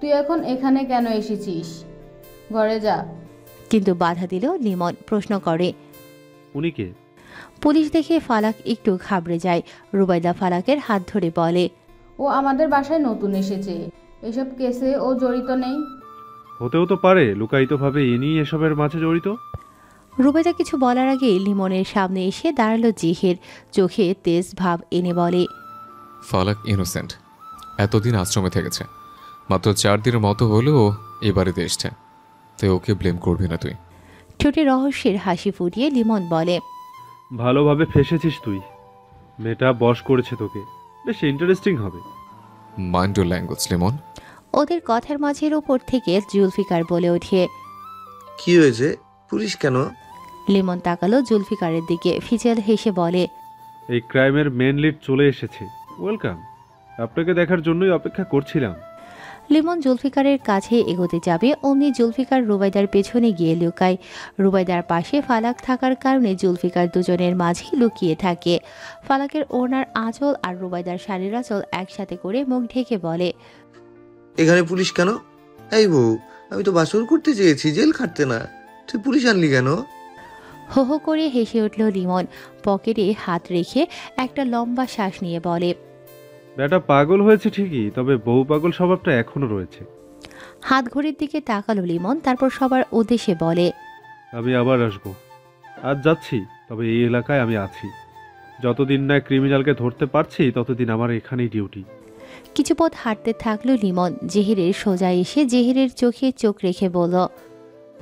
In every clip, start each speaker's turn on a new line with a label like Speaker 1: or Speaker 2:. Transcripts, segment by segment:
Speaker 1: তুই এখন এখানে কেন এসেছিস? ঘরে যা।
Speaker 2: কিন্তু বাধা দিল লিমন। প্রশ্ন করে,
Speaker 3: উনি কে?
Speaker 2: পুলিশ দেখে ফালাক একটু ঘাবড়ে যায়। রুবাইদা ফালাকের হাত ধরে বলে,
Speaker 1: ও আমাদের বাসায় নতুন এসেছে, এসব কেসে ও জড়িত নেই।
Speaker 3: হতেও তো পারে লুকায়িতভাবে ইনি এসবের মাঝে জড়িত।
Speaker 2: রুবাইদা কিছু বলার আগে লিমনের সামনে এসে দাঁড়ালো জেহের। চোখে তেজ ভাব এনে বলে,
Speaker 4: ফালাক ইনোসেন্ট, এতদিন আশ্রমে থেকেছে, মাত্র 4 দিনের মতো হলেও এ বাড়িতে এসছে, তাই ওকে ব্লেম করবি না তুই।
Speaker 2: ঠোঁটে রহস্যের হাসি ফুটিয়ে লিমন বলে,
Speaker 3: ভালোভাবে ফেসেছিস তুই। মেয়েটা বশ করেছে তোকে, বেশ ইন্টারেস্টিং হবে।
Speaker 4: Mind your language Limon.
Speaker 2: ওদের কথার মাঝের ওপর থেকে জুলফিকার বলে ওঠে,
Speaker 5: কি হয়েছে? পুলিশ কেন?
Speaker 2: লিমন তাকালো জুলফিকারের দিকে, ফিচেল হেসে বলে,
Speaker 3: এই ক্রাইমের মেন লিড চলে এসেছে। ওয়েলকাম, আপনাকে দেখার জন্যই অপেক্ষা করছিলাম।
Speaker 2: লিমন জুলফিকারের কাছে এগোতে যাবে, অমনি জুলফিকার রুবাইদার পেছনে গিয়ে লুকায়। রুবাইদার পাশে ফালাক থাকার কারণে জুলফিকার দুজনের মাঝেই লুকিয়ে থাকে। ফালাকের ওড়নার আঁচল আর রুবাইদার শাড়ির আঁচল একসাথে করে মুখ ঢেকে বলে,
Speaker 5: এখানে পুলিশ কেন? এই বউ, আমি তো বাসর করতে চেয়েছি, জেল খাটতে না। তুই পুলিশ আনলি কেন?
Speaker 2: হো হো করে হেসে উঠল লিমন। পকেটে হাত রেখে একটা লম্বা শ্বাস নিয়ে বলে,
Speaker 3: বেটা পাগল হয়েছে ঠিকই, তবে বউ পাগল স্বভাবটা এখনো রয়েছে।
Speaker 2: হাত ঘড়ির দিকে তাকালো লিমন, তারপর সবার উদ্দেশ্যে বলে,
Speaker 3: আমি আবার আসবো। আজ যাচ্ছি, তবে এই এলাকায় আমি আছি। যতদিন না ক্রিমিনালকে ধরতে পারছি ততদিন আমার এখানেই ডিউটি।
Speaker 2: কিছু পথ হাঁটতে থাকলো লিমন। জেহেরের সোজা এসে জেহেরের চোখে চোখ রেখে বলল,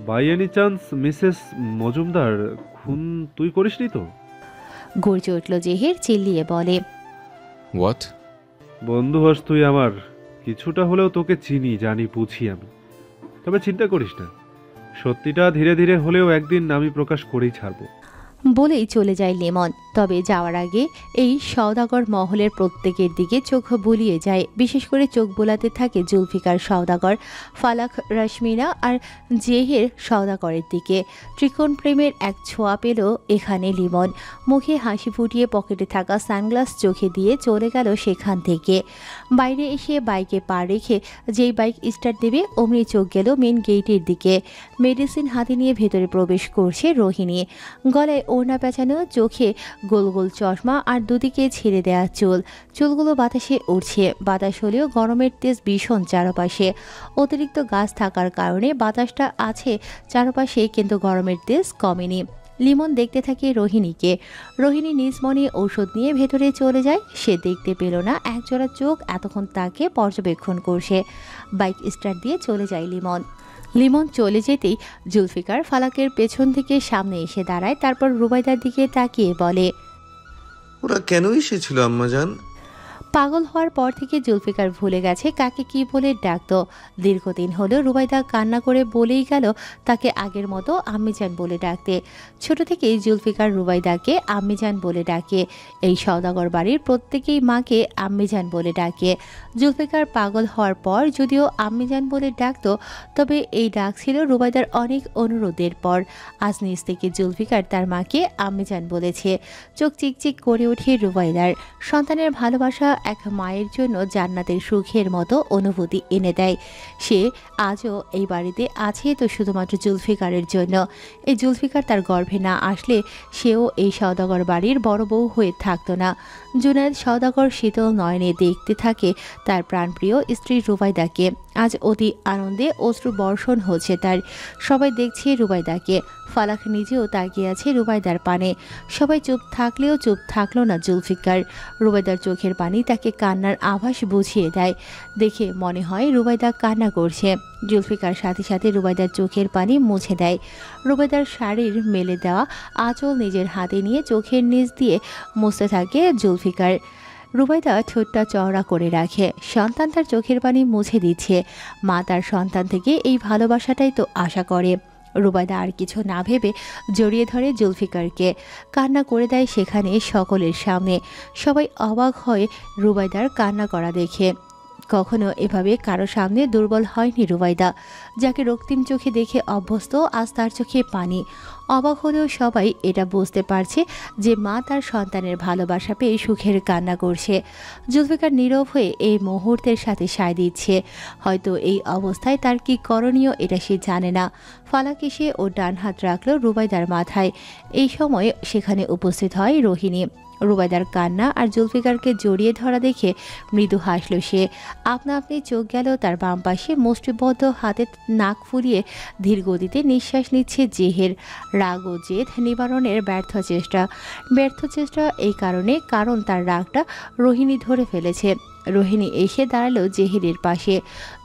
Speaker 3: by any chance Mrs Majumdar খুন তুই করিসনি তো?
Speaker 2: গর্জে উঠল জেহের, চিল্লিয়ে বলে,
Speaker 4: হোয়াট?
Speaker 3: বন্ধু হস তুই আমার, কিছুটা হলেও তোকে চিনি, জানি, বুঝি আমি। তবে চিন্তা করিস না, সত্যিটা ধীরে ধীরে হলেও একদিন আমি প্রকাশ করেই ছাড়বো।
Speaker 2: বলেই চলে যায় লিমন। তবে যাওয়ার আগে এই সওদাগর মহলের প্রত্যেকের দিকে চোখ বুলিয়ে যায়। বিশেষ করে চোখ বোলাতে থাকে জুলফিকার সওদাগর, ফালাক, রশ্মিনা আর জেহের সওদাগরের দিকে। ত্রিকোণ প্রেমের এক ছোঁয়া পেল এখানে লিমন। মুখে হাসি ফুটিয়ে পকেটে থাকা সানগ্লাস চোখে দিয়ে চলে গেল সেখান থেকে। বাইরে এসে বাইকে পা রেখে যেই বাইক স্টার্ট দেবে অমনি চোখ গেল মেন গেটের দিকে। মেডিসিন হাতে নিয়ে ভেতরে প্রবেশ করছে রোহিণী। গলায় ওড়না পেঁচানো, চোখে গোল গোল চশমা আর দুদিকে ছেড়ে দেওয়া চুলগুলো বাতাসে উড়ছে। বাতাস হলেও গরমের তেজ ভীষণ চারপাশে। অতিরিক্ত গাছ থাকার কারণে বাতাসটা আছে চারপাশে, কিন্তু গরমের তেজ কমেনি। লিমন দেখতে থাকে রোহিণীকে। রোহিণী নিজ মনে ঔষধ নিয়ে ভেতরে চলে যায়। সে দেখতে পেল না একজোড়া চোখ এতক্ষণ তাকে পর্যবেক্ষণ করছে। বাইক স্টার্ট দিয়ে চলে যায় লিমন। লিমন চলে যেতেই জুলফিকার ফালাকের পেছন থেকে সামনে এসে দাঁড়ায়, তারপর রুবাইদার দিকে তাকিয়ে বলে,
Speaker 5: ওরা কেন এসেছিল আম্মাজান?
Speaker 2: পাগল হওয়ার পর থেকে জুলফিকার ভুলে গেছে কাকে কি বলে ডাকতো। দীর্ঘদিন হলো রুবাইদা কান্না করে বলেই গেল তাকে আগের মতো আম্মিজান বলে ডাকতে। ছোট থেকেই জুলফিকার রুবাইদাকে আম্মিজান বলে ডাকে। এই সওদাগর বাড়ির প্রত্যেকেই মাকে আম্মিজান বলে ডাকে। জুলফিকার পাগল হওয়ার পর যদিও আম্মিজান বলে ডাকতো, তবে এই ডাক ছিল রুবাইদার অনেক অনুরোধের পর। আজ নিজ থেকে জুলফিকার তার মাকে আম্মিজান বলেছে। চোখ চিকচিক করে ওঠে রুবাইদার। সন্তানের ভালোবাসা এক মায়ের জন্য জান্নাতের সুখের মতো অনুভূতি এনে দেয়। সে আজও এই বাড়িতে আছে তো শুধুমাত্র জুলফিকারের জন্য। এই জুলফিকার তার গর্ভে না আসলে সেও এই সওদাগর বাড়ির বড় বউ হয়ে থাকতো না। জুনায়েদ সওদাগর শীতল নয়নে দেখতে থাকে তার প্রাণপ্রিয় স্ত্রী রুবাইদাকে। আজ অতি আনন্দে অশ্রু বর্ষণ হচ্ছে তার। সবাই দেখছে রুবাইদাকে। ফালাক নিজেও তাকিয়ে আছে রুবাইদার পানে। সবাই চুপ থাকলেও চুপ থাকলো না জুলফিকার। রুবাইদার চোখের পানি তাকে কান্নার আভাস বুঝিয়ে দেয়। দেখে মনে হয় রুবাইদা কান্না করছে। জুলফিকার সাথে সাথে রুবাইদার চোখের পানি মুছে দেয়। রুবাইদার শাড়ির মেলে দেওয়া আঁচল নিজের হাতে নিয়ে চোখের নিচ দিয়ে মুছতে থাকে জুলফিকার। রুবাইদা ঠোঁটটা চওড়া করে রাখে। সন্তান তার চোখের পানি মুছে দিচ্ছে। মা তার সন্তান থেকে এই ভালোবাসাটাই তো আশা করে। রুবাইদা আর কিছু না ভেবে জড়িয়ে ধরে জুলফিকারকে। কান্না করে দেয় সেখানে সকলের সামনে। সবাই অবাক হয়ে রুবাইদার কান্না করা দেখে। কখনো এভাবে কারো সামনে দুর্বল হয়নি রুবাইদা, যাকে রক্তিম চোখে দেখে অভ্যস্ত, আজ তার চোখে পানি। অবাক হলেও সবাই এটা বুঝতে পারছে যে মা তার সন্তানের ভালোবাসা পেয়ে সুখের কান্না করছে। জুলফিকার নীরব হয়ে এই মুহূর্তের সাথে সায় দিচ্ছে। হয়তো এই অবস্থায় তার কি করণীয় এটা সে জানে না। ফালাক এসে ও ডান হাত রাখলো রুবাইদার মাথায়। এই সময় সেখানে উপস্থিত হয় রোহিণী। রুবাইদার কান্না আর জুলফিকারকে জড়িয়ে ধরা দেখে মৃদু হাসল সে। আপনা আপনি চোখ গেল তার বাম পাশে। মুষ্টিবদ্ধ হাতে নাক ফুলিয়ে ধীর গতিতে নিঃশ্বাস নিচ্ছে জেহের। রাগ ও জেদ নিবারণের ব্যর্থ চেষ্টা এই কারণ তার রাগটা রোহিণী ধরে ফেলেছে। রোহিণী এসে দাঁড়ালো জেহেরের পাশে।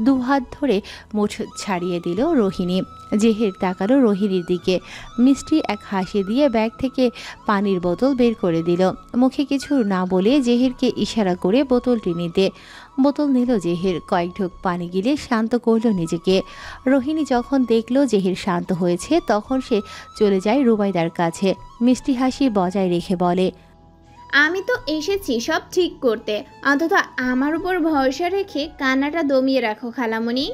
Speaker 2: দুহাত ধরে মুঠ ছাড়িয়ে দিল রোহিণী। জেহের তাকালো রোহিণীর দিকে, মিষ্টি এক হাসি দিয়ে ব্যাগ থেকে পানির বোতল বের করে দিল। মুখে কিছু না বলে জেহেরকে ইশারা করে বোতলটি নিতে। বোতল নিল জেহের, কয়েক ঢোক পানি গিলে শান্ত করল নিজেকে। রোহিণী যখন দেখল জেহের শান্ত হয়েছে তখন সে চলে যায় রুবাইদার কাছে। মিষ্টি হাসি বজায় রেখে বলে,
Speaker 6: আমি তো এসেছি সব ঠিক করতে, অন্তত আমার উপর ভরসা রেখে কান্নাটা দমিয়ে রাখো খালামণি।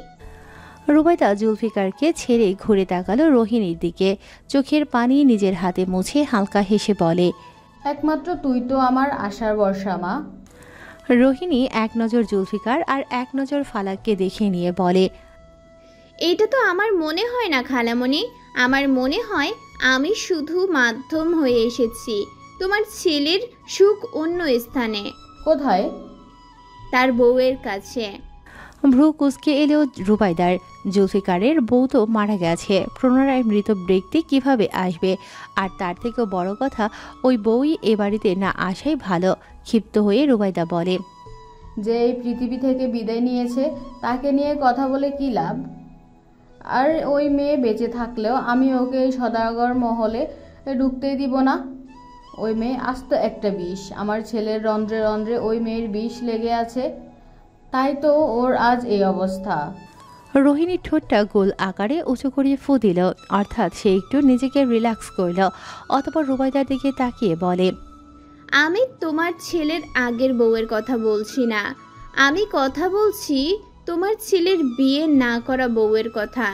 Speaker 2: রুবাইদা জুলফিকারকে ছেড়ে ঘুরে তাকালো রোহিণীর দিকে। চোখের পানি নিজের হাতে মুছে হালকা হেসে বলে,
Speaker 1: একমাত্র তুই তো আমার আশার ভরসা মা।
Speaker 2: রোহিণী এক নজর জুলফিকার আর এক নজর ফালাককে দেখে নিয়ে বলে,
Speaker 6: এইটা তো আমার মনে হয় না খালামণি, আমার মনে হয় আমি শুধু মাধ্যম হয়ে এসেছি। তোমার ছেলের সুখ অন্য স্থানে।
Speaker 1: কোথায়?
Speaker 6: তার বউয়ের কাছে।
Speaker 2: ভ্রু কুচকে এলো রুবাইদার। জুলফিকারের বউ তো মারা গেছে, পুনরায় মৃত ব্যক্তি কিভাবে আসবে? আর তার থেকেও বড় কথা, ওই বউই এ বাড়িতে না আসাই ভালো। ক্ষিপ্ত হয়ে রুবাইদা বলে,
Speaker 1: যে এই পৃথিবী থেকে বিদায় নিয়েছে তাকে নিয়ে কথা বলে কি লাভ? আর ওই মেয়ে বেঁচে থাকলেও আমি ওকে এই সদাগর মহলে ঢুকতেই দিব না। ওই মেয়ে আস্ত একটা বিষ। আমার ছেলের রন্ধ্রে রন্ধ্রে ওই মেয়ের বিষ লেগে আছে, তাই তো ওর আজ এই অবস্থা।
Speaker 2: রোহিণীর ঠোঁটটা গোল আকারে উঁচু করিয়ে ফু দিল, অর্থাৎ সে একটু নিজেকে রিল্যাক্স করল। অতঃপর রুবাইদার দিকে তাকিয়ে বলে,
Speaker 6: আমি তোমার ছেলের আগের বউয়ের কথা বলছি না, আমি কথা বলছি তোমার ছেলের বিয়ে না করা বউয়ের কথা।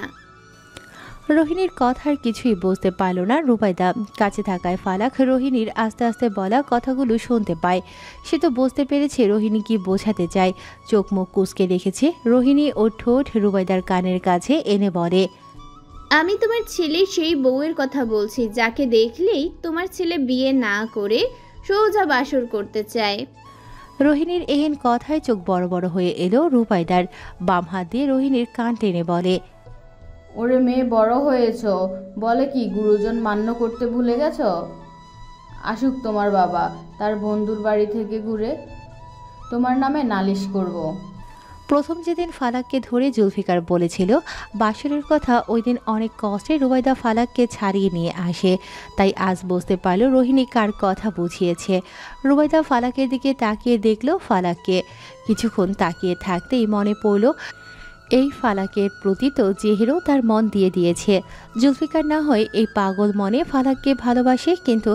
Speaker 2: রোহিণীর কথার কিছুই বুঝতে পারল না রুবাইদা। কাছে থাকায় ফালাক রোহিণীর আস্তে আস্তে বলা কথাগুলো শুনতে পায়। সে তো বুঝতে পেরেছে রোহিণী কি বোঝাতে চায়। চোখ মুখ কুঁচকে রেখেছে। রোহিণী ও ঠোঁট রুবাইদার কানের কাছে এনে বলে,
Speaker 6: আমি তোমার ছেলের সেই বউয়ের কথা বলছি যাকে দেখলেই তোমার ছেলে বিয়ে না করে সোজা বাসর করতে চায়।
Speaker 2: রোহিণীর এহেন কথায় চোখ বড় বড় হয়ে এলো রুবাইদার। বাম হাত দিয়ে রোহিণীর কান টেনে বলে,
Speaker 1: ওরে মেয়ে বড় হয়েছ, বলে কি গুরুজন মান্য করতে ভুলে গেছ? আসুক তোমার বাবা তার বন্ধুর বাড়ি থেকে ঘুরে, তোমার নামে নালিশ করব।
Speaker 2: প্রথম যেদিন ফালাককে ধরে জুলফিকার বলেছিল বাসরের কথা, ওই দিন অনেক কষ্টে রুবাইদা ফালাককে ছাড়িয়ে নিয়ে আসে। তাই আজ বুঝতে পারল রোহিণী কার কথা বুঝিয়েছে। রুবাইদা ফালাকের দিকে তাকিয়ে দেখল ফালাককে। কিছুক্ষণ তাকিয়ে থাকতেই মনে পড়ল এই ফালাকের প্রতি তো জেহেরও তার মন দিয়ে দিয়েছে। জুলফিকার না হয় এই পাগল মনে ফালাককে ভালোবাসে, কিন্তু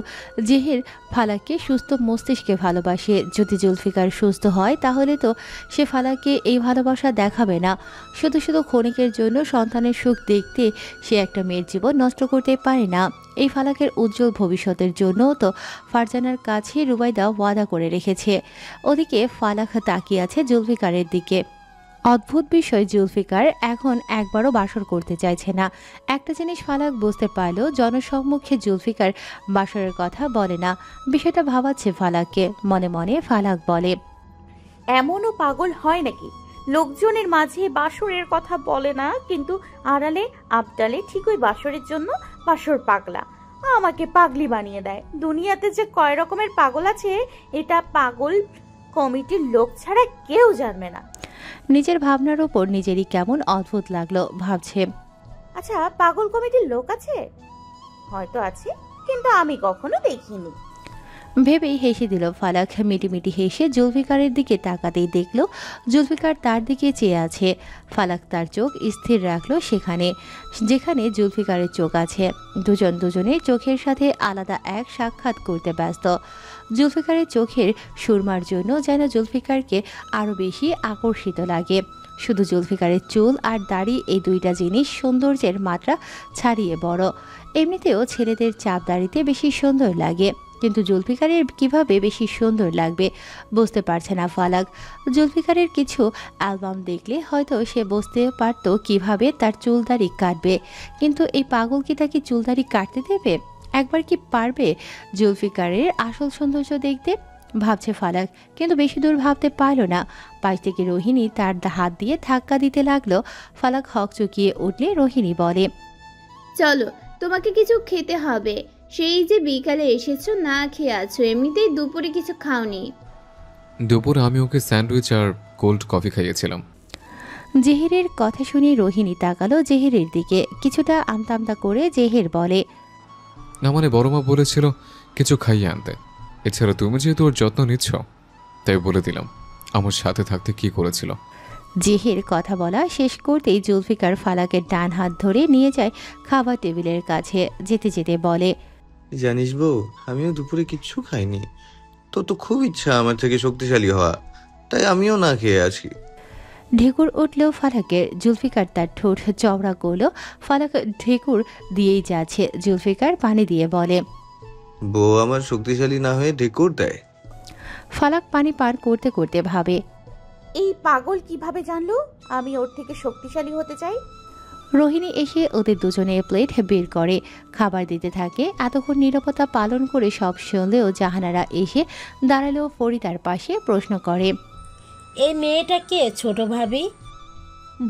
Speaker 2: জেহের ফালাককে সুস্থ মস্তিষ্কে ভালোবাসে। যদি জুলফিকার সুস্থ হয় তাহলে তো সে ফালাককে এই ভালোবাসা দেখাবে না। শুধু শুধু ক্ষণিকের জন্য সন্তানের সুখ দেখতে সে একটা মেয়ের জীবন নষ্ট করতে পারে না। এই ফালাকের উজ্জ্বল ভবিষ্যতের জন্যও তো ফারজানার কাছে রুবাইদা ওয়াদা করে রেখেছে। ওদিকে ফালাক তাকিয়ে আছে জুলফিকারের দিকে। অদ্ভুত বিষয়, জুলফিকার এখন একবারও বাসর করতে চাইছে না। একটা জিনিস ফালাক বুঝতে পারল, জনসম্মুখে জুলফিকার বাসরের কথা বলে না। বিষয়টা ভাবাচ্ছে ফালাককে। মনে মনে ফালাক বলে,
Speaker 7: এমনও পাগল হয় নাকি লোকজনের মাঝে বাসরের কথা বলে না, কিন্তু আড়ালে আবডালে ঠিকই বাসরের জন্য বাসর পাগলা। আমাকে পাগলি বানিয়ে দেয়। দুনিয়াতে যে কয় রকমের পাগল আছে এটা পাগল কমিটির লোক ছাড়া কেউ জানবে না।
Speaker 2: নিজের ভাবনার উপর নিজেরই কেমন অদ্ভুত লাগলো। ভাবছে,
Speaker 7: আচ্ছা পাগল কমিটির লোক আছে? হয়তো আছে, কিন্তু আমি কখনো দেখিনি।
Speaker 2: ভেবেই হেসে দিল ফালাক। মিটিমিটি হেসে জুলফিকারের দিকে তাকাতেই দেখল জুলফিকার তার দিকে চেয়ে আছে। ফালাক তার চোখ স্থির রাখলো সেখানে যেখানে জুলফিকারের চোখ আছে। দুজনের চোখের সাথে আলাদা এক সাক্ষাৎ করতে ব্যস্ত। জুলফিকারের চোখের সুরমার জন্য যেন জুলফিকারকে আরও বেশি আকর্ষিত লাগে। শুধু জুলফিকারের চুল আর দাড়ি, এই দুইটা জিনিস সৌন্দর্যের মাত্রা ছাড়িয়ে বড়। এমনিতেও ছেলেদের চাপ দাড়িতে বেশি সুন্দর লাগে, কিন্তু জুলফিকারের কিভাবে বেশি সুন্দর লাগবে বুঝতে পারছে না ফালাক। জুলফিকারের কিছু অ্যালবাম দেখলে হয়তো সে বুঝতে পারত কিভাবে তার চুলদাড়ি কাটবে, কিন্তু এই পাগল কি তাকে চুলদাড়ি কাটতে দেবে? একবার কি পারবে জুলফিকারের আসল সৌন্দর্য দেখতে? ভাবছে ফালাক, কিন্তু বেশি দূর ভাবতে পারল না। পাশ থেকে রোহিণী তার হাত দিয়ে ধাক্কা দিতে লাগলো। ফালাক হকচকিয়ে উঠলে রোহিণী বলে,
Speaker 6: চলো, তোমাকে কিছু খেতে হবে। সেই যে বিকালে এসেছো, না খেয়ে আছো, এমনিতেই দুপুরে কিছু খাওনি।
Speaker 4: দুপুরে আমি ওকে স্যান্ডউইচ আর কোল্ড কফি খাইয়েছিলাম।
Speaker 2: জেহেরের কথা শুনে রোহিণী তাকালো জেহেরের দিকে। কিছুটা আমতা আমতা করে জেহের বলে,
Speaker 4: না মানে বড় মা বলেছিল কিছু খাইয়ে আনতে। এছাড়া তুমি যেহেতু ওর যত্ন নিচ্ছ, তাই বলে দিলাম। আমার সাথে থাকতে কি করেছিল।
Speaker 2: জেহের কথা বলা শেষ করতেই জুলফিকার ফালাকের ডান হাত ধরে নিয়ে যায় খাবার টেবিলের কাছে। যেতে যেতে বলে,
Speaker 5: জানিস বউ, আমিও দুপুরে কিচ্ছু খাইনি। তোর তো খুব ইচ্ছা আমার থেকে শক্তিশালী হওয়া, তাই আমিও না খেয়ে আছি।
Speaker 2: ঢেকুর উঠলেও ফালাকের। জুলফিকার তার ঠোঁট চওড়া করলো। ফালাক ঢেকুর দিয়েই যাচ্ছে। জুলফিকার পানি দিয়ে বলে,
Speaker 5: বউ আমার শক্তিশালী না হয়ে ঢেকুর দেয়।
Speaker 2: ফালাক পানি পার করতে করতে ভাবে,
Speaker 7: এই পাগল কিভাবে জানলো আমি ওর থেকে শক্তিশালী হতে চাই?
Speaker 2: রোহিণী এসে ওদের দুজনের প্লেট বের করে, খাবার দিতে থাকে। এতক্ষণ নীরবতা পালন করে সব শুনলেও জাহানারা এসে দাঁড়ালো ফরিদার পাশে। প্রশ্ন করে,
Speaker 8: এই মেয়েটা কে ছোট ভাবি?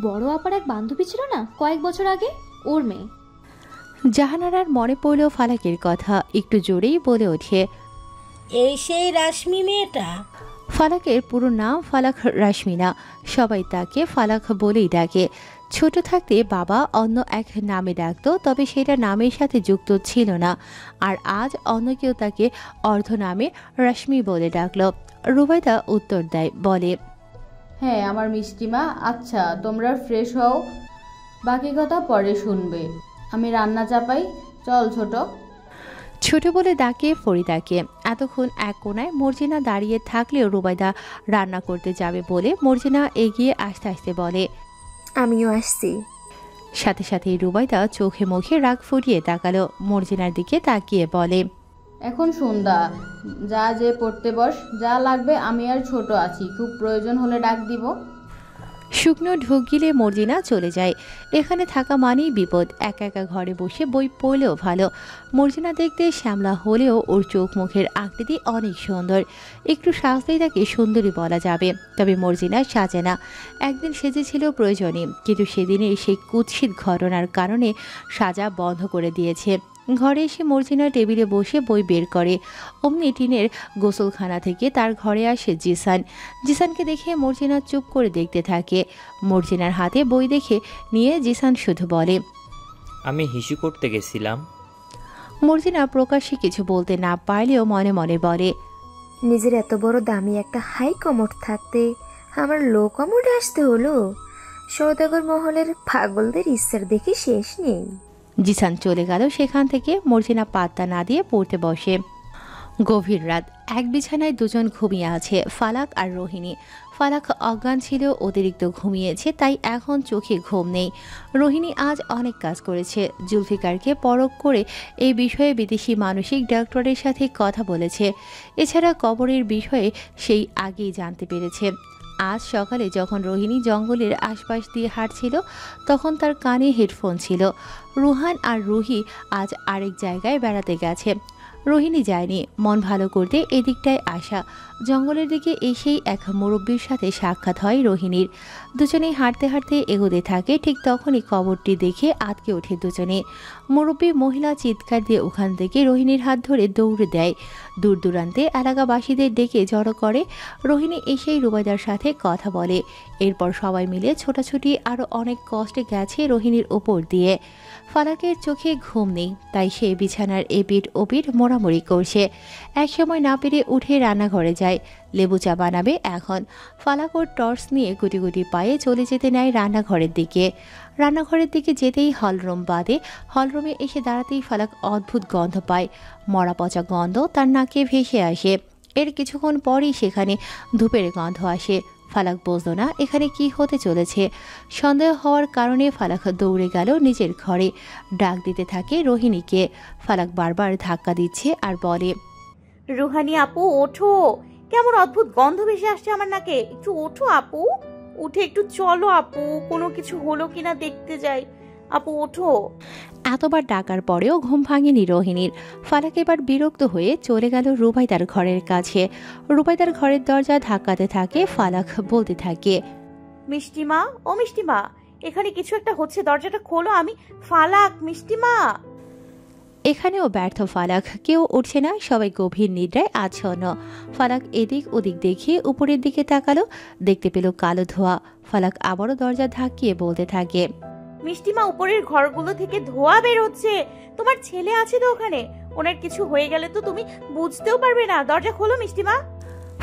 Speaker 9: বড় আপার এক বান্ধবী ছিল না কয়েক বছর আগে, ওর মেয়ে।
Speaker 2: জাহানারার মনে পড়ল ফালাকের কথা। একটু জোরেই বলে ওঠে,
Speaker 8: এই সেই রাশমি মেয়েটা?
Speaker 2: ফালাকের পুরো নাম ফালাক রাশমিনা। সবাই তাকে ফালাক বলেই ডাকে। ছোট থাকতে বাবা অন্য এক নামে ডাকতো, তবে সেটা নামের সাথে যুক্ত ছিল না। আর আজ অন্য কেউ তাকে অর্ধ নামে রাশমি বলে ডাকলো। রুবাইদা উত্তর দেয়, বলে,
Speaker 1: হ্যাঁ আমার মিষ্টিমা। আচ্ছা তোমরা ফ্রেশ হও, বাকি কথা পরে শুনবে। আমি রান্না চাপাই, চল ছোট।
Speaker 2: ছোট বলে ডাকে ফরিদাকে। এতক্ষণ এক কোনায় মর্জিনা দাঁড়িয়ে থাকলেও রুবাইদা রান্না করতে যাবে বলে মর্জিনা এগিয়ে আসতে আসতে বলে,
Speaker 10: আমিও আসছি।
Speaker 2: সাথে সাথেই রুবাইদা চোখে মুখে রাগ ফুটিয়ে তাকালো। মর্জিনার দিকে তাকিয়ে বলে,
Speaker 1: এখন সন্ধ্যা, যা যে পড়তে বস, যা লাগবে আমি আর ছোট আছি, খুব প্রয়োজন হলে ডাক দিব।
Speaker 2: শুকনো ঢোক গিলে মর্জিনা চলে যায়। এখানে থাকা মানেই বিপদ। একা একা ঘরে বসে বই পড়লেও ভালো। মর্জিনা দেখতে শ্যামলা হলেও ওর চোখ মুখের আকৃতি অনেক সুন্দর। একটু সাজলেই তাকে সুন্দরী বলা যাবে, তবে মর্জিনা সাজে না। একদিন সেজেছিল প্রয়োজনে, কিন্তু সেদিনের সেই কুৎসিত ঘটনার কারণে সাজা বন্ধ করে দিয়েছে। ঘরে এসে মর্জিনা টেবিলে বসে বই বের করে। অমনি টিনের গোসলখানা থেকে তার ঘরে আসে জিসান। জিসানকে দেখে মর্জিনা চুপ করে দেখতে থাকে। মর্জিনার হাতে বই দেখে নিয়ে জিসান শুধু বলে,
Speaker 11: আমি হিসু করতে গেছিলাম।
Speaker 2: মর্জিনা প্রকাশ্যে কিছু বলতে না পারলেও মনে মনে বলে,
Speaker 10: নিজের এত বড় দামি একটা হাই কমোড থাকতে আমার লো কমোডে আসতে হলো। সৌদাগর মহলের পাগলদের ইচ্ছার দেখে শেষ নেই।
Speaker 2: জিসান চলে গেল সেখান থেকে। মর্জিনা পাত্তা না দিয়ে পড়তে বসে। গভীর রাত। এক বিছানায় দুজন ঘুমিয়ে আছে, ফালাক আর রোহিণী। ফালাক অজ্ঞান ছিল, অতিরিক্ত ঘুমিয়েছে, তাই এখন চোখে ঘুম নেই। রোহিণী আজ অনেক কাজ করেছে। জুলফিকারকে পরখ করে এই বিষয়ে বিদেশি মানসিক ডাক্তারের সাথে কথা বলেছে। এছাড়া কবরের বিষয়ে সেই আগেই জানতে পেরেছে। আজ সকালে যখন রোহিণী জঙ্গলের আশপাশ দিয়ে হাঁটছিল, তখন তার কানে হেডফোন ছিল। রুহান আর রুহি আজ আরেক জায়গায় বেড়াতে গেছে। রোহিণী যায়নি, মন ভালো করতে এদিকটায় আসা। জঙ্গলের দিকে এসেই এক মুরব্বীর সাথে সাক্ষাৎ হয় রোহিণীর। দুজনেই হাঁটতে হাঁটতে এগোতে থাকে। ঠিক তখনই কবরটি দেখে আটকে ওঠে দুজনে। মুরব্বী মহিলা চিৎকার দিয়ে ওখান থেকে রোহিণীর হাত ধরে দৌড়ে দেয়। দূর দূরান্তে এলাকাবাসীদের ডেকে জড়ো করে। রোহিণী এসেই রুবাইদার সাথে কথা বলে। এরপর সবাই মিলে ছোটাছুটি আরও অনেক কষ্টে গেছে রোহিণীর ওপর দিয়ে। ফালাকের চোখে ঘুম নেই, তাই সে বিছানার এপিঠ ওপিঠ মোড়ামুড়ি করছে। একসময় না পেরে উঠে রান্নাঘরে যায়। যায়। লেবু চা বানাবে এখন। ফালাক ওর টর্চ নিয়ে গুটি গুটি পায়ে চলে যেতে নেয় রান্নাঘরের দিকে। রান্নাঘরের দিকে যেতেই হলরুম বাদে হলরুমে এসে দাঁড়াতেই ফালাক অদ্ভুত গন্ধ পায়। মরা পচা গন্ধ তার নাকে ভেসে আসে। এর কিছুক্ষণ পরই সেখানে ধূপের গন্ধ আসে। ফালাক বুঝল না এখানে কি হতে চলেছে। সন্দেহ হওয়ার কারণে ফালাক দৌড়ে গেল নিজের ঘরে। ডাক দিতে থাকে রোহিণীকে। ফালাক বারবার ধাক্কা দিচ্ছে আর বলে,
Speaker 7: রুহানি আপু ওঠো, কেমন অদ্ভুত গন্ধ ভেসে আসছে আমার নাকে। একটু ওঠো আপু, উঠে একটু চলো আপু, কোনো কিছু হলো কিনা দেখতে যাই। আপু ওঠো।
Speaker 2: এতবার ডাকার পরেও ঘুম ভাঙেনি রোহিণীর। ফালাক এবার বিরক্ত হয়ে চলে গেল রুবাইদার ঘরের কাছে। রুবাইদার ঘরের দরজা ধাক্কাতে থাকে। ফালাক বলতে থাকে,
Speaker 7: মিষ্টিমা, ও মিষ্টিমা, এখানে কিছু একটা হচ্ছে, দরজাটা খোলো। আমি ফালাক, মিষ্টিমা।
Speaker 2: এখানেও ব্যর্থ ফালাক। কেউ উঠছে না, সবাই গভীর নিদ্রায় আচ্ছন্ন। ফালাক এদিক ওদিক দেখে উপরের দিকে তাকালো, দেখতে পেল কালো ধোঁয়া। ফালাক আবারও দরজা ধাক্কিয়ে বলতে থাকে,
Speaker 7: মিষ্টিমা, উপরের ঘরগুলো থেকে ধোঁয়া বের হচ্ছে। তোমার ছেলে আছে তো ওখানে, ওনার কিছু হয়ে গেলে তো তুমি বুঝতেও পারবে না। দরজা খোলো মিষ্টিমা।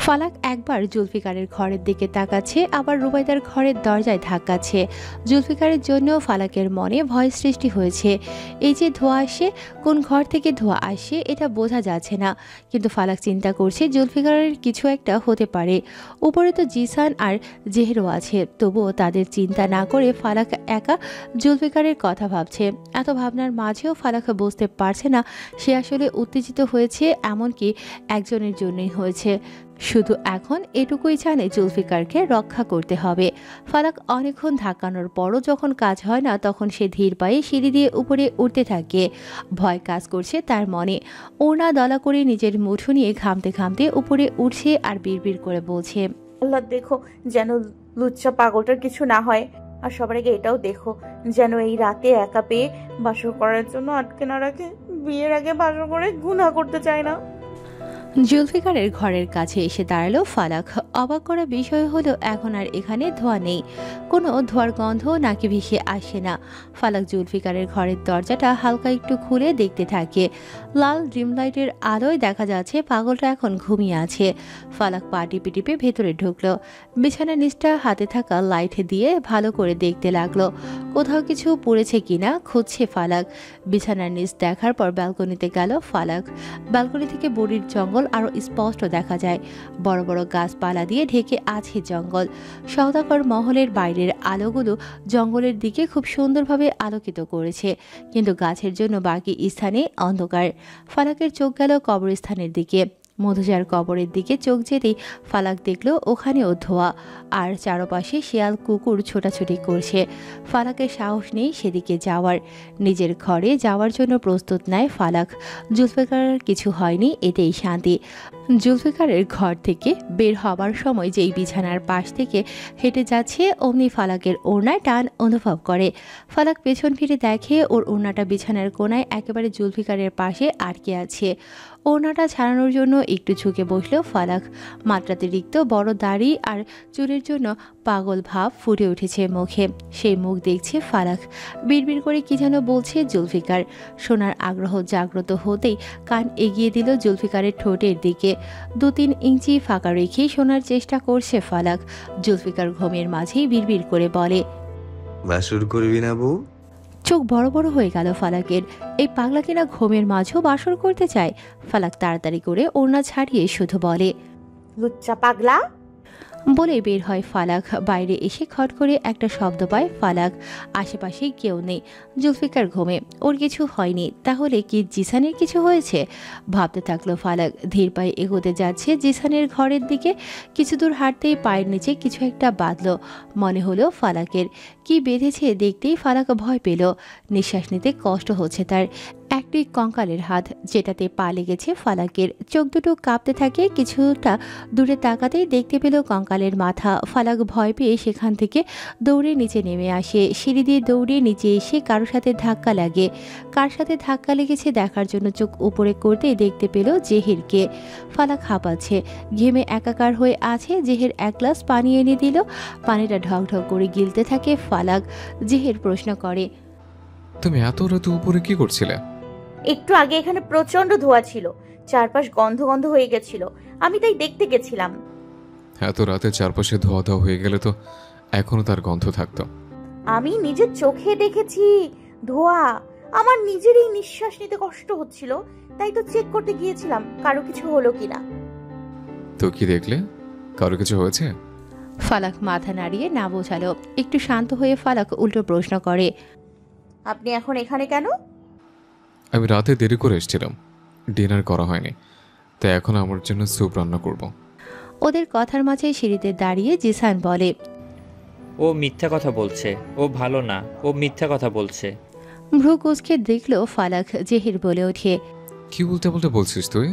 Speaker 2: ফালাক একবার জুলফিকারের ঘরের দিকে তাকাচ্ছে, আবার রুবাইদার ঘরের দরজায় ধাক্কাচ্ছে। জুলফিকারের জন্য ফালাকের মনে ভয় সৃষ্টি হয়েছে। এই যে ধোঁয়া আসে, কোন ঘর থেকে ধোঁয়া আসে এটা বোঝা যাচ্ছে না, কিন্তু ফালাক চিন্তা করছে জুলফিকারের কিছু একটা হতে পারে। উপরে তো জিসান আর জেহেরও আছে, তবুও তাদের চিন্তা না করে ফালাক একা জুলফিকারের কথা ভাবছে। এত ভাবনার মাঝেও ফালাক বুঝতে পারছে না সে আসলে উত্তেজিত হয়েছে এমনকি একজনের জন্যই হয়েছে। শুধু এখন এটুকুই জানে জুলফিকারকে রক্ষা করতে হবে। ফালাক অনেকক্ষণ ধাক্কানোর পরও যখন কাজ হয় না, তখন সে ধীর পায়ে সিঁড়ি দিয়ে উপরে উঠতে থাকে। ভয় কাজ করছে তার মনে। ওড়না দলা করে নিজের মুঠো নিয়ে ঘামতে ঘামতে উপরে উঠছে আর বিড়বিড় করে বলছে,
Speaker 7: আল্লাহ দেখো যেন লুচ্চা পাগলটার কিছু না হয়। আর সবার আগে এটাও দেখো যেন এই রাতে একা পেয়ে বাসর করার জন্য আটকে না রাখে। বিয়ের আগে বাসর করে গুনাহ করতে চায় না।
Speaker 2: জুলফিকারের ঘরের কাছে এসে দাঁড়ালো ফালাক। অবাক করা বিষয় হলো এখন আর এখানে ধোঁয়া নেই, কোনো ধোঁয়ার গন্ধ নাকি ভেসে আসে না। ফালাক জুলফিকারের ঘরের দরজাটা হালকা একটু খুলে দেখতে থাকে। লাল ড্রিম লাইটের আলোয় দেখা যাচ্ছে পাগলটা এখন ঘুমিয়ে আছে। ফালাক পা টিপে টিপে ভেতরে ঢুকলো। বিছানার নিচটা হাতে থাকা লাইট দিয়ে ভালো করে দেখতে লাগলো, কোথাও কিছু পড়েছে কিনা খুঁজছে ফালাক। বিছানার নিচ দেখার পর ব্যালকনিতে গেল ফালাক। ব্যালকনি থেকে বড়ির জঙ্গল আরো স্পষ্ট দেখা যায়। বড় বড় গাছপালা দিয়ে ঢেকে আছে জঙ্গল। সওদাগর মহলের বাইরের আলোগুলো জঙ্গলের দিকে খুব সুন্দরভাবে আলোকিত করেছে, কিন্তু গাছের জন্য বাকি স্থানে অন্ধকার। ফালাকের চোখ গেল কবরস্থানের দিকে। মধুজার কবরের দিকে চোখ যেতেই ফালাক দেখলো ওখানেও ধোঁয়া, আর চারপাশে শিয়াল কুকুর ছোটাছুটি করছে। ফালাকের সাহস নেই সেদিকে যাওয়ার। নিজের ঘরে যাওয়ার জন্য প্রস্তুত নেয় ফালাক। জুলফিকারের কিছু হয়নি, এতেই শান্তি। জুলফিকারের ঘর থেকে বের হবার সময় যেই বিছানার পাশ থেকে হেঁটে যাচ্ছে, অমনি ফালাকের ওড়নায় টান অনুভব করে। ফালাক পেছন ফিরে দেখে ওর ওড়নাটা বিছানার কোনায় একেবারে জুলফিকারের পাশে আটকে আছে। ওড়নাটা ছাড়ানোর জন্য একটু ঝুঁকে বসলো ফালাক। মাত্রাতিরিক্ত বড় দাড়ি আর চুলের জন্য পাগল ভাব ফুটে উঠেছে মুখে। সেই মুখ দেখছে ফালাক। বিড়বিড় করে কি যেন বলছে জুলফিকার। শোনার আগ্রহ জাগ্রত হতেই কান এগিয়ে দিল জুলফিকারের ঠোঁটের দিকে। 2-3 ইঞ্চি ফাঁকা রেখে শোনার চেষ্টা করছে ফালাক। জুলফিকার ঘুমের মাঝেই বিড়বিড় করে বলে,
Speaker 5: বাসর করবি না বউ?
Speaker 2: চোখ বড় বড় হয়ে গেল ফালাকের। এই পাগলা কিনা ঘুমের মাঝেও বাসর করতে চায়। ফালাক তাড়াতাড়ি করে ওড়না ছাড়িয়ে শুধু বলে,
Speaker 7: লুচ্চা পাগলা
Speaker 2: বলে বের হয় ফালাক। বাইরে এসে খট করে একটা শব্দ পায় ফালাক। আশেপাশে কেউ নেই। জুলফিকার ঘুমে, ওর কিছু হয়নি। তাহলে কি জিসানের কিছু হয়েছে? ভাবতে থাকলো ফালাক। ধীর পায়ে এগোতে যাচ্ছে জিসানের ঘরের দিকে। কিছু দূর হাঁটতেই পায়ের নিচে কিছু একটা বাঁধলো। মনে হলো ফালাকের। কি বেঁধেছে দেখতেই ফালাক ভয় পেল। নিঃশ্বাস নিতে কষ্ট হচ্ছে তার। একটি কঙ্কালের হাত, যেটাতে পা লেগেছে ফালাকের। চোখ দুটো কাঁপতে থাকে। কিছুটা দূরে তাকাতেই দেখতে পেল কঙ্কালের মাথা। ফালাক ভয় পেয়ে সেখান থেকে দৌড়ে নিচে নেমে আসে। সিঁড়ি দিয়ে দৌড়ে নিচে এসে কারোর সাথে ধাক্কা লাগে। কার সাথে ধাক্কা লেগেছে দেখার জন্য চোখ উপরে করতেই দেখতে পেল জেহেরকে। ফালাক হাঁপাচ্ছে, ঘেমে একাকার হয়ে আছে। জেহের এক গ্লাস পানি এনে দিল। পানিটা ঢক ঢক করে গিলতে থাকে ফালাক। জেহের প্রশ্ন করে,
Speaker 4: তুমি এত রাতে উপরে কি করছিলে?
Speaker 7: একটু আগে এখানে প্রচন্ড ধোঁয়া ছিল, চারপাশ গন্ধ গন্ধ হয়ে গেছিল, আমি তাই দেখতে গেছিলাম।
Speaker 4: এত রাতে চারপাশে ধোয়া ধোয়া হয়ে গেলে তো এখনো তার গন্ধ থাকতো।
Speaker 7: আমি নিজের চোখে দেখেছি ধোয়া, আমার নিজেরই নিঃশ্বাস নিতে কষ্ট হচ্ছিল, তাই তো চেক করতে গিয়েছিলাম কারো কিছু হলো কিনা।
Speaker 4: তো কি দেখলে? কারো কিছু হয়েছে?
Speaker 2: ফালাক মাথা নাড়িয়ে না বোঝালো। একটু শান্ত হয়ে ফালাক উল্টো প্রশ্ন করে,
Speaker 7: আপনি এখন এখানে কেন?
Speaker 4: আমি রাতে দেরি করে এসেছিলাম, ডিনার করা হয়নি, তাই এখন আমার জন্য স্যুপ রান্না করব।
Speaker 2: ওদের কথার মাঝে সিঁড়িতে দাঁড়িয়ে জিসান বলে,
Speaker 11: ও মিথ্যা কথা বলছে, ও ভালো না, ও মিথ্যা কথা বলছে।
Speaker 2: ভ্রু কুঁচকে দেখলো ফালাক। জেহির বলে ওঠে,
Speaker 4: কি বলতে বলতে বলছিস তুই?